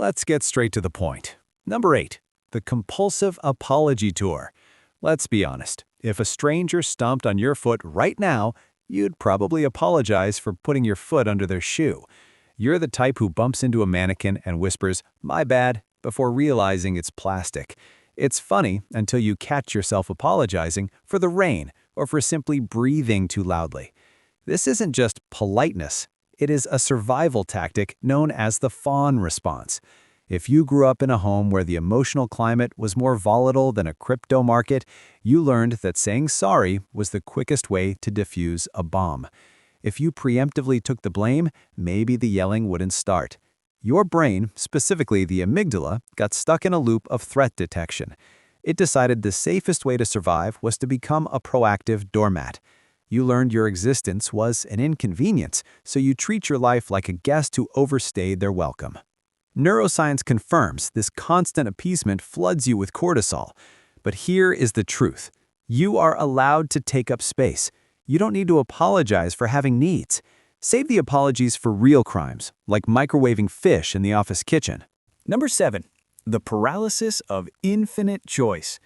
Let's get straight to the point. Number 8. The Compulsive Apology Tour. Let's be honest. If a stranger stomped on your foot right now, you'd probably apologize for putting your foot under their shoe. You're the type who bumps into a mannequin and whispers, "My bad," before realizing it's plastic. It's funny until you catch yourself apologizing for the rain or for simply breathing too loudly. This isn't just politeness. It is a survival tactic known as the Fawn response. If you grew up in a home where the emotional climate was more volatile than a crypto market, you learned that saying sorry was the quickest way to defuse a bomb. If you preemptively took the blame, maybe the yelling wouldn't start. Your brain, specifically the amygdala, got stuck in a loop of threat detection. It decided the safest way to survive was to become a proactive doormat. You learned your existence was an inconvenience, so you treat your life like a guest who overstayed their welcome. Neuroscience confirms this constant appeasement floods you with cortisol. But here is the truth. You are allowed to take up space. You don't need to apologize for having needs. Save the apologies for real crimes, like microwaving fish in the office kitchen. Number 7. The paralysis of infinite choice.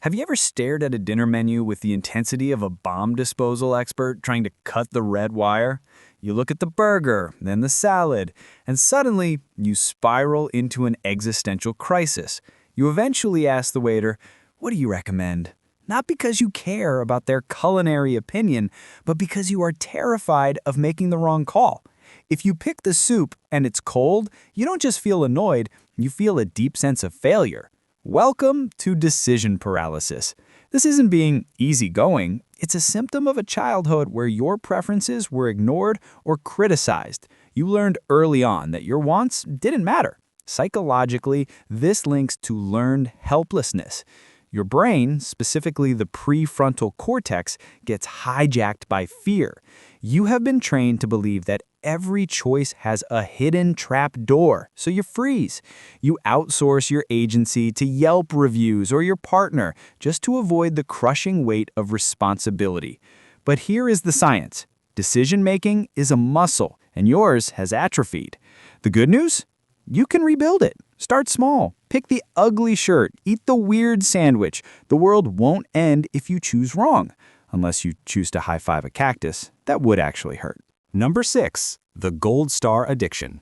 Have you ever stared at a dinner menu with the intensity of a bomb disposal expert trying to cut the red wire? You look at the burger, then the salad, and suddenly you spiral into an existential crisis. You eventually ask the waiter, "What do you recommend?" Not because you care about their culinary opinion, but because you are terrified of making the wrong call. If you pick the soup and it's cold, you don't just feel annoyed, you feel a deep sense of failure. Welcome to decision paralysis. This isn't being easygoing. It's a symptom of a childhood where your preferences were ignored or criticized. You learned early on that your wants didn't matter. Psychologically, this links to learned helplessness. Your brain, specifically the prefrontal cortex, gets hijacked by fear. You have been trained to believe that every choice has a hidden trap door, so you freeze. You outsource your agency to Yelp reviews or your partner just to avoid the crushing weight of responsibility. But here is the science. Decision-making is a muscle, and yours has atrophied. The good news? You can rebuild it. Start small. Pick the ugly shirt. Eat the weird sandwich. The world won't end if you choose wrong. Unless you choose to high-five a cactus, that would actually hurt. Number 6. The gold star addiction.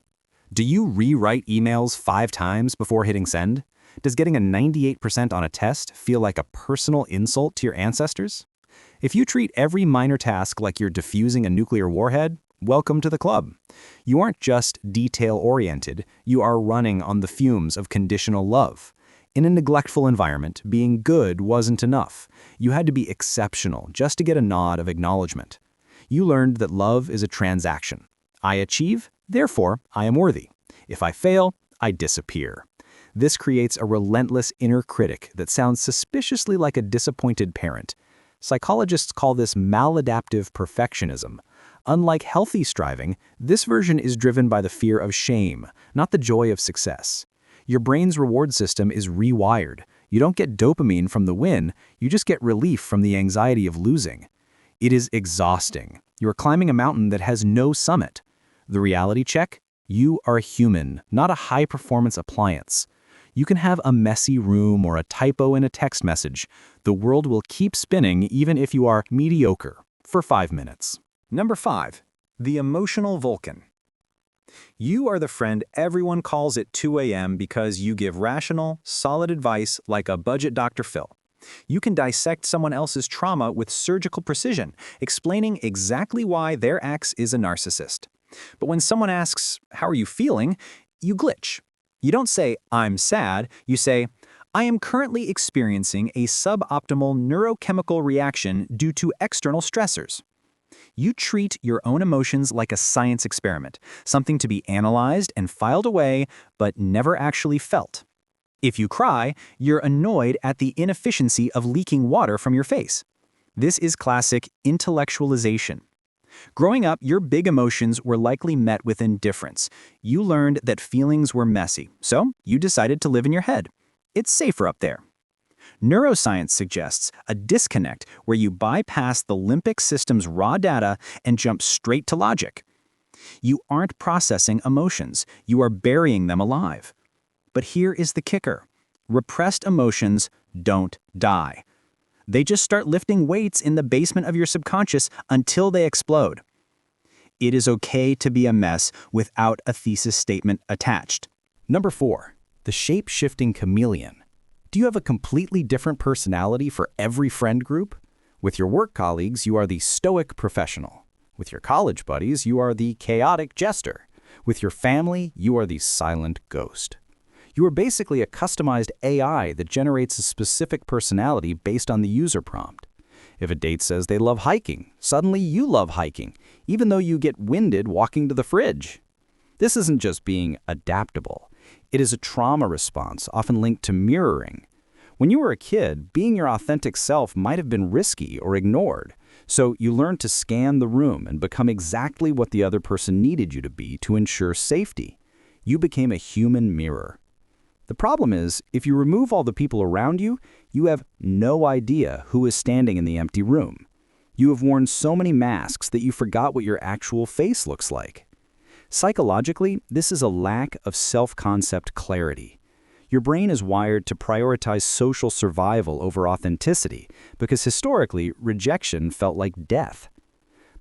Do you rewrite emails 5 times before hitting send? Does getting a 98% on a test feel like a personal insult to your ancestors? If you treat every minor task like you're defusing a nuclear warhead, welcome to the club. You aren't just detail-oriented, you are running on the fumes of conditional love. In a neglectful environment, being good wasn't enough. You had to be exceptional just to get a nod of acknowledgement. You learned that love is a transaction. I achieve, therefore I am worthy. If I fail, I disappear. This creates a relentless inner critic that sounds suspiciously like a disappointed parent. Psychologists call this maladaptive perfectionism. Unlike healthy striving, this version is driven by the fear of shame, not the joy of success. Your brain's reward system is rewired. You don't get dopamine from the win, you just get relief from the anxiety of losing. It is exhausting. You are climbing a mountain that has no summit. The reality check? You are human, not a high-performance appliance. You can have a messy room or a typo in a text message. The world will keep spinning even if you are mediocre for 5 minutes. Number 5. The emotional Vulcan. You are the friend everyone calls at 2 a.m. because you give rational, solid advice like a budget Dr. Phil. You can dissect someone else's trauma with surgical precision, explaining exactly why their ex is a narcissist. But when someone asks, "How are you feeling?" you glitch. You don't say, "I'm sad," you say, "I am currently experiencing a suboptimal neurochemical reaction due to external stressors." You treat your own emotions like a science experiment, something to be analyzed and filed away, but never actually felt. If you cry, you're annoyed at the inefficiency of leaking water from your face. This is classic intellectualization. Growing up, your big emotions were likely met with indifference. You learned that feelings were messy, so you decided to live in your head. It's safer up there. Neuroscience suggests a disconnect where you bypass the limbic system's raw data and jump straight to logic. You aren't processing emotions, you are burying them alive. But here is the kicker. Repressed emotions don't die. They just start lifting weights in the basement of your subconscious until they explode. It is okay to be a mess without a thesis statement attached. Number 4, the shape-shifting chameleon. Do you have a completely different personality for every friend group? With your work colleagues, you are the stoic professional. With your college buddies, you are the chaotic jester. With your family, you are the silent ghost. You are basically a customized AI that generates a specific personality based on the user prompt. If a date says they love hiking, suddenly you love hiking, even though you get winded walking to the fridge. This isn't just being adaptable. It is a trauma response, often linked to mirroring. When you were a kid, being your authentic self might have been risky or ignored, so you learned to scan the room and become exactly what the other person needed you to be to ensure safety. You became a human mirror. The problem is, if you remove all the people around you, you have no idea who is standing in the empty room. You have worn so many masks that you forgot what your actual face looks like. Psychologically, this is a lack of self-concept clarity. Your brain is wired to prioritize social survival over authenticity because historically, rejection felt like death.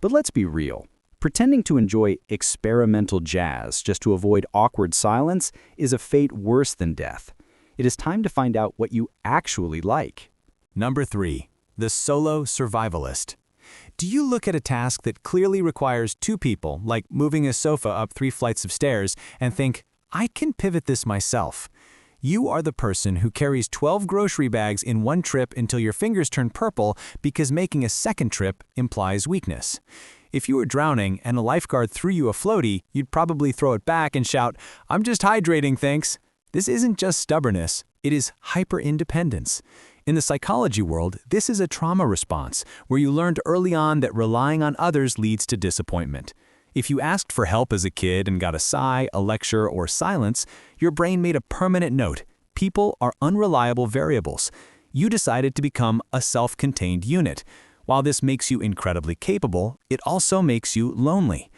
But let's be real. Pretending to enjoy experimental jazz just to avoid awkward silence is a fate worse than death. It is time to find out what you actually like. Number 3, the Solo Survivalist. Do you look at a task that clearly requires 2 people, like moving a sofa up 3 flights of stairs, and think, I can pivot this myself? You are the person who carries 12 grocery bags in one trip until your fingers turn purple because making a second trip implies weakness. If you were drowning and a lifeguard threw you a floaty, you'd probably throw it back and shout, I'm just hydrating, thanks. This isn't just stubbornness, it is hyper-independence. In the psychology world, this is a trauma response, where you learned early on that relying on others leads to disappointment. If you asked for help as a kid and got a sigh, a lecture, or silence, your brain made a permanent note. People are unreliable variables. You decided to become a self-contained unit. While this makes you incredibly capable, it also makes you lonely.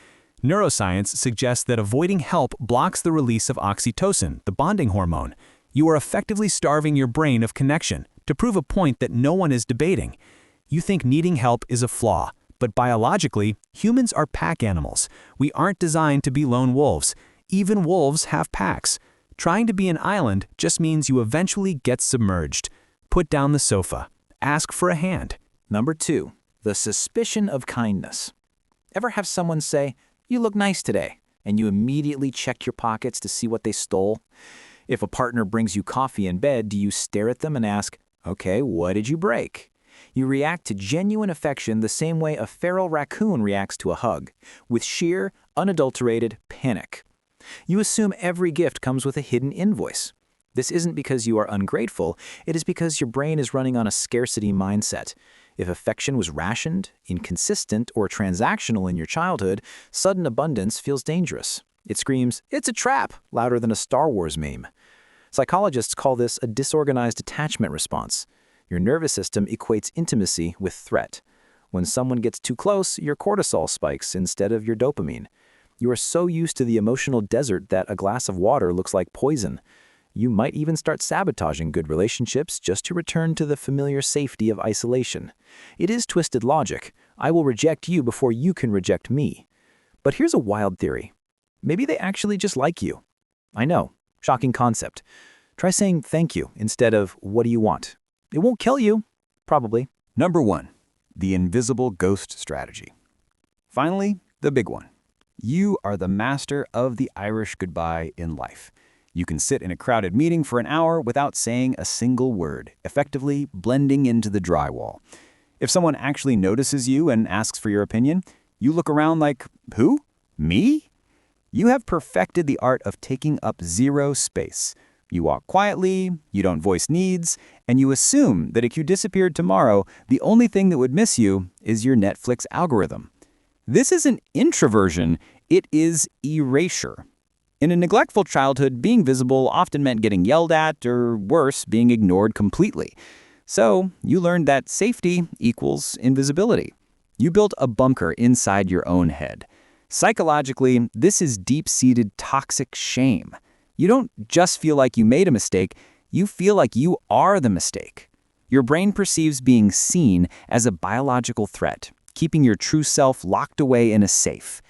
Neuroscience suggests that avoiding help blocks the release of oxytocin, the bonding hormone. You are effectively starving your brain of connection to prove a point that no one is debating. You think needing help is a flaw, but biologically, humans are pack animals. We aren't designed to be lone wolves. Even wolves have packs. Trying to be an island just means you eventually get submerged. Put down the sofa. Ask for a hand. Number 2, the suspicion of kindness. Ever have someone say, you look nice today, and you immediately check your pockets to see what they stole? If a partner brings you coffee in bed, do you stare at them and ask, okay, what did you break? You react to genuine affection the same way a feral raccoon reacts to a hug, with sheer, unadulterated panic. You assume every gift comes with a hidden invoice. This isn't because you are ungrateful, it is because your brain is running on a scarcity mindset. If affection was rationed, inconsistent, or transactional in your childhood, sudden abundance feels dangerous. It screams, it's a trap, louder than a Star Wars meme. Psychologists call this a disorganized attachment response. Your nervous system equates intimacy with threat. When someone gets too close, your cortisol spikes instead of your dopamine. You are so used to the emotional desert that a glass of water looks like poison. You might even start sabotaging good relationships just to return to the familiar safety of isolation. It is twisted logic. I will reject you before you can reject me. But here's a wild theory. Maybe they actually just like you. I know, shocking concept. Try saying thank you instead of what do you want. It won't kill you, probably. Number 1, the invisible ghost strategy. Finally, the big one. You are the master of the Irish goodbye in life. You can sit in a crowded meeting for an hour without saying a single word, effectively blending into the drywall. If someone actually notices you and asks for your opinion, you look around like, who? Me? You have perfected the art of taking up zero space. You walk quietly, you don't voice needs, and you assume that if you disappeared tomorrow, the only thing that would miss you is your Netflix algorithm. This isn't introversion, it is erasure. In a neglectful childhood, being visible often meant getting yelled at, or worse, being ignored completely. So, you learned that safety equals invisibility. You built a bunker inside your own head. Psychologically, this is deep-seated toxic shame. You don't just feel like you made a mistake, you feel like you are the mistake. Your brain perceives being seen as a biological threat, keeping your true self locked away in a safe.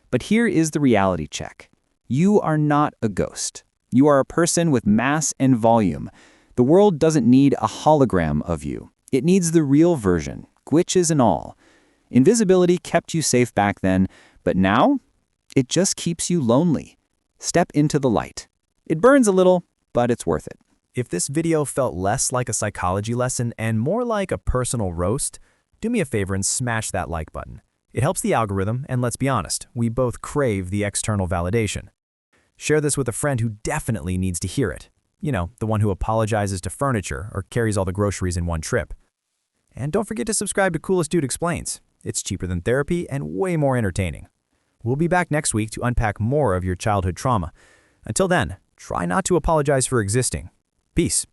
But here is the reality check. You are not a ghost. You are a person with mass and volume. The world doesn't need a hologram of you. It needs the real version, glitches and all. Invisibility kept you safe back then, but now it just keeps you lonely. Step into the light. It burns a little, but it's worth it. If this video felt less like a psychology lesson and more like a personal roast, do me a favor and smash that like button. It helps the algorithm, and let's be honest, we both crave the external validation. Share this with a friend who definitely needs to hear it. You know, the one who apologizes to furniture or carries all the groceries in one trip. And don't forget to subscribe to Coolest Dude Explains. It's cheaper than therapy and way more entertaining. We'll be back next week to unpack more of your childhood trauma. Until then, try not to apologize for existing. Peace.